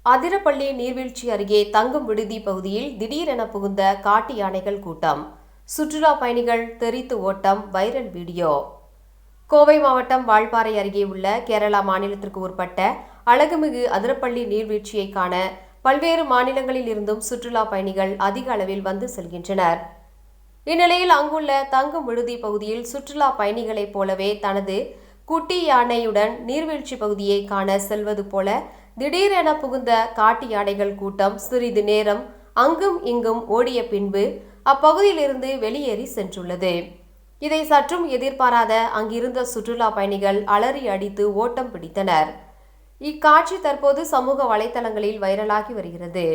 அதிரப்பள்ளி நீர்வீழ்ச்சி அருகே தங்கும் விடுதி பகுதியில் திடீரென புகுந்த காட்டு யானைகள் கூட்டம். சுற்றுலா பயணிகள் தெரித்து ஓட்டம். Viral video. கோவை மாவட்டம் வால்பாறை அருகே உள்ள கேரளா மாநிலத்திற்கு உட்பட்ட அழகுமிகு அதிரப்பள்ளி நீர்வீழ்ச்சியை காண பல்வேறு மாநிலங்களில் இருந்தும் சுற்றுலா பயணிகள் அதிக அளவில் வந்து செல்கின்றனர். இந்நிலையில் அங்குள்ள தங்கும் விடுதி பகுதியில் சுற்றுலா பயணிகளைப் போலவே தனது குட்டி யானையுடன் நீர்வீழ்ச்சி பகுதியை காண செல்வது போல திடீரென புகுந்த காட்டு யானைகள் கூட்டம் சிறிது நேரம் அங்கும் இங்கும் ஓடிய பின்பு அப்பகுதியிலிருந்து வெளியேறி சென்றுள்ளது. இதை சற்றும் எதிர்பாராத அங்கிருந்த சுற்றுலா பயணிகள் அலறி அடித்து ஓட்டம் பிடித்தனர். இக்காட்சி தற்போது சமூக வலைதளங்களில் வைரலாகி வருகிறது.